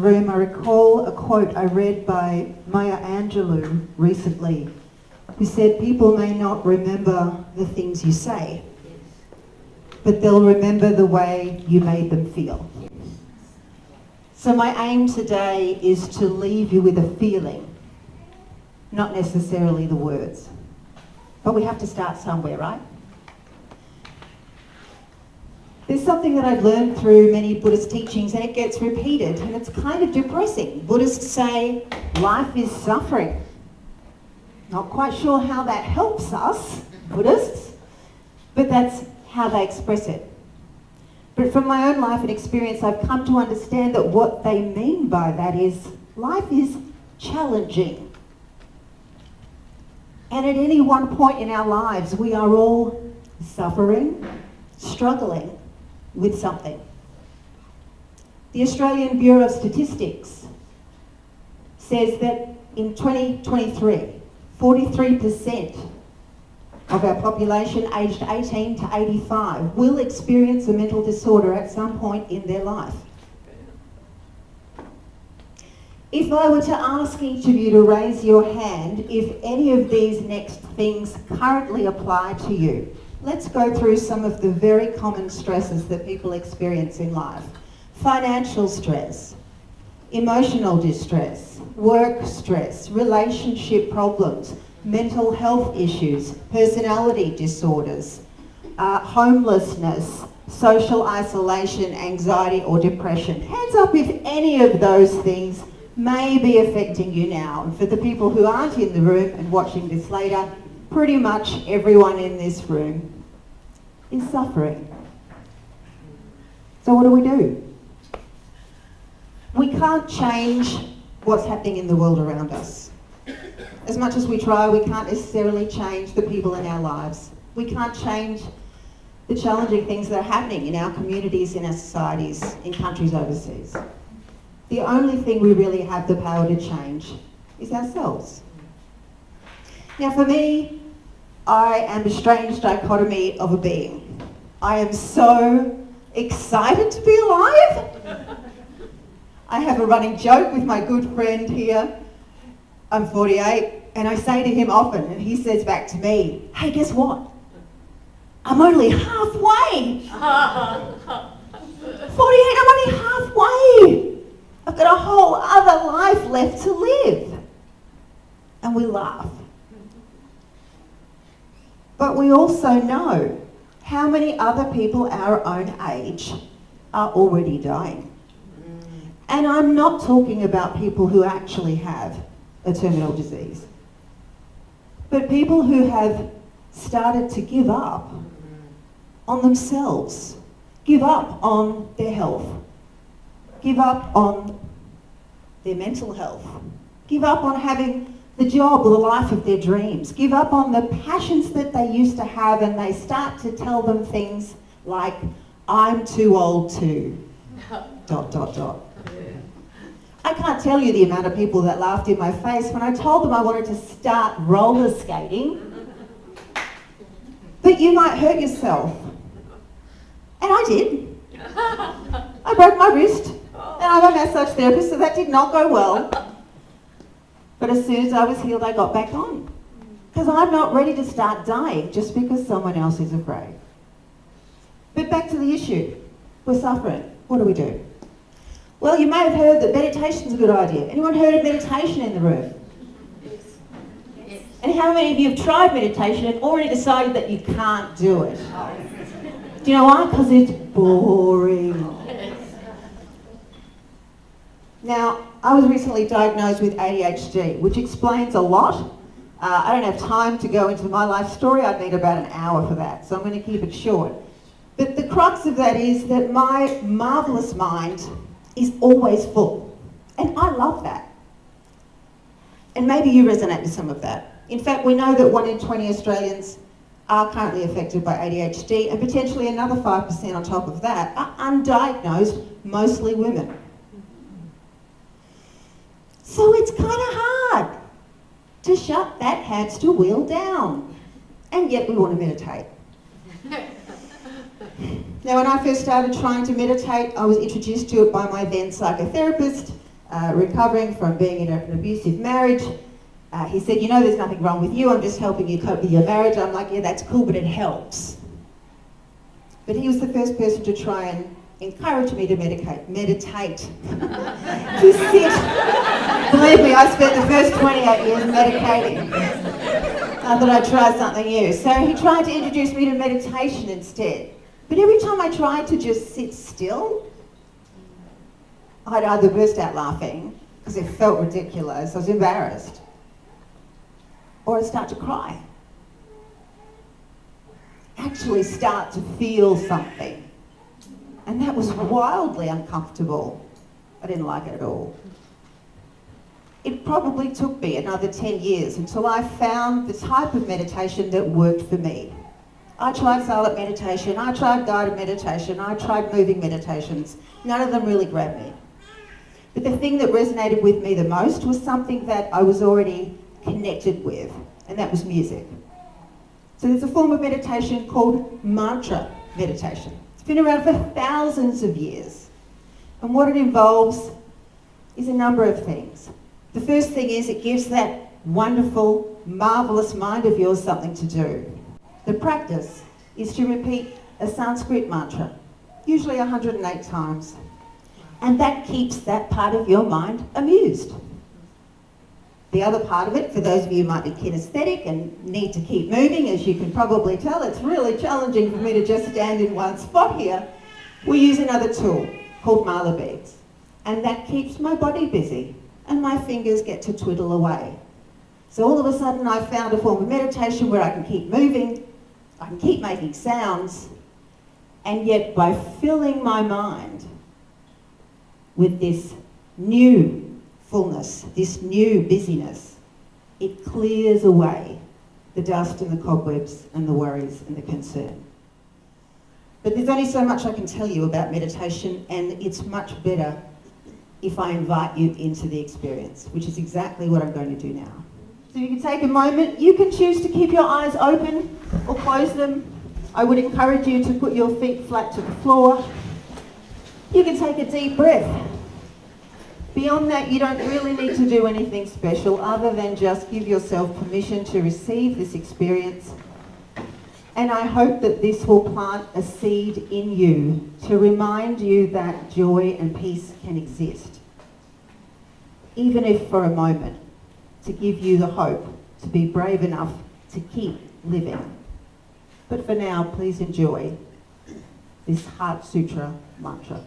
room, I recall a quote I read by Maya Angelou recently, who said, people may not remember the things you say, but they'll remember the way you made them feel. So my aim today is to leave you with a feeling, not necessarily the words. But we have to start somewhere, right? There's something that I've learned through many Buddhist teachings, and it gets repeated, and it's kind of depressing. Buddhists say life is suffering. Not quite sure how that helps us, Buddhists, but that's how they express it. But from my own life and experience, I've come to understand that what they mean by that is life is challenging. And at any one point in our lives, we are all suffering, struggling with something. The Australian Bureau of Statistics says that in 2023, 43% of our population aged 18 to 85 will experience a mental disorder at some point in their life. If I were to ask each of you to raise your hand if any of these next things currently apply to you, let's go through some of the very common stresses that people experience in life. Financial stress, emotional distress, work stress, relationship problems, mental health issues, personality disorders, homelessness, social isolation, anxiety or depression. Hands up if any of those things may be affecting you now. And for the people who aren't in the room and watching this later, pretty much everyone in this room is suffering. So what do? We can't change what's happening in the world around us. As much as we try, we can't necessarily change the people in our lives. We can't change the challenging things that are happening in our communities, in our societies, in countries overseas. The only thing we really have the power to change is ourselves. Now for me, I am a strange dichotomy of a being. I am so excited to be alive. I have a running joke with my good friend here. I'm 48, and I say to him often, and he says back to me, hey, guess what? I'm only halfway. 48, I'm only halfway. I've got a whole other life left to live. And we laugh. But we also know how many other people our own age are already dying. And I'm not talking about people who actually have a terminal disease, but people who have started to give up on themselves, give up on their health, give up on their mental health, give up on having the job or the life of their dreams, give up on the passions that they used to have, and they start to tell them things like, I'm too old to ... I can't tell you the amount of people that laughed in my face when I told them I wanted to start roller skating. But you might hurt yourself. And I did. I broke my wrist, and I'm a massage therapist, so that did not go well. But as soon as I was healed, I got back on. Because I'm not ready to start dying just because someone else is afraid. But back to the issue. We're suffering. What do? Well, you may have heard that meditation's a good idea. Anyone heard of meditation in the room? Yes. And how many of you have tried meditation and already decided that you can't do it? Do you know why? Because it's boring. Now, I was recently diagnosed with ADHD, which explains a lot. I don't have time to go into my life story. I'd need about an hour for that, so I'm going to keep it short. But the crux of that is that my marvellous mind is always full. And I love that. And maybe you resonate with some of that. In fact, we know that 1 in 20 Australians are currently affected by ADHD, and potentially another 5% on top of that are undiagnosed, mostly women. So it's kind of hard to shut that hamster wheel down. And yet we want to meditate. Now, when I first started trying to meditate, I was introduced to it by my then psychotherapist, recovering from being in an abusive marriage. He said, you know, there's nothing wrong with you, I'm just helping you cope with your marriage. I'm like, yeah, that's cool, but it helps. But he was the first person to try and encourage me to meditate, to sit. Believe me, I spent the first 28 years meditating. I thought I'd try something new. So he tried to introduce me to meditation instead. But every time I tried to just sit still, I'd either burst out laughing, because it felt ridiculous, I was embarrassed, or I'd start to cry. Actually start to feel something. And that was wildly uncomfortable. I didn't like it at all. It probably took me another 10 years until I found the type of meditation that worked for me. I tried silent meditation, I tried guided meditation, I tried moving meditations. None of them really grabbed me. But the thing that resonated with me the most was something that I was already connected with, and that was music. So there's a form of meditation called mantra meditation. It's been around for thousands of years. And what it involves is a number of things. The first thing is it gives that wonderful, marvellous mind of yours something to do. The practice is to repeat a Sanskrit mantra, usually 108 times. And that keeps that part of your mind amused. The other part of it, for those of you who might be kinesthetic and need to keep moving, as you can probably tell, it's really challenging for me to just stand in one spot here. We use another tool called mala beads. And that keeps my body busy and my fingers get to twiddle away. So all of a sudden I found a form of meditation where I can keep moving, I can keep making sounds, and yet by filling my mind with this new fullness, this new busyness, it clears away the dust and the cobwebs and the worries and the concern. But there's only so much I can tell you about meditation, and it's much better if I invite you into the experience, which is exactly what I'm going to do now. So you can take a moment, you can choose to keep your eyes open or close them. I would encourage you to put your feet flat to the floor. You can take a deep breath. Beyond that, you don't really need to do anything special other than just give yourself permission to receive this experience. And I hope that this will plant a seed in you to remind you that joy and peace can exist, even if for a moment, to give you the hope to be brave enough to keep living. But for now, please enjoy this Heart Sutra mantra.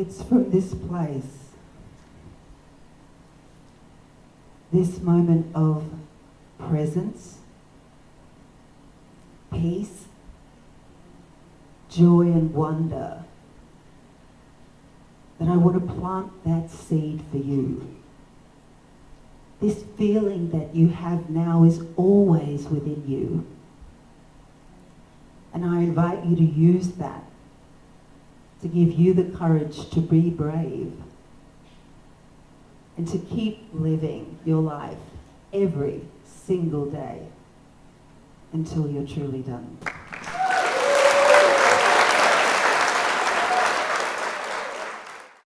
It's from this place, this moment of presence, peace, joy and wonder, that I want to plant that seed for you. This feeling that you have now is always within you. And I invite you to use that to give you the courage to be brave and to keep living your life every single day until you're truly done.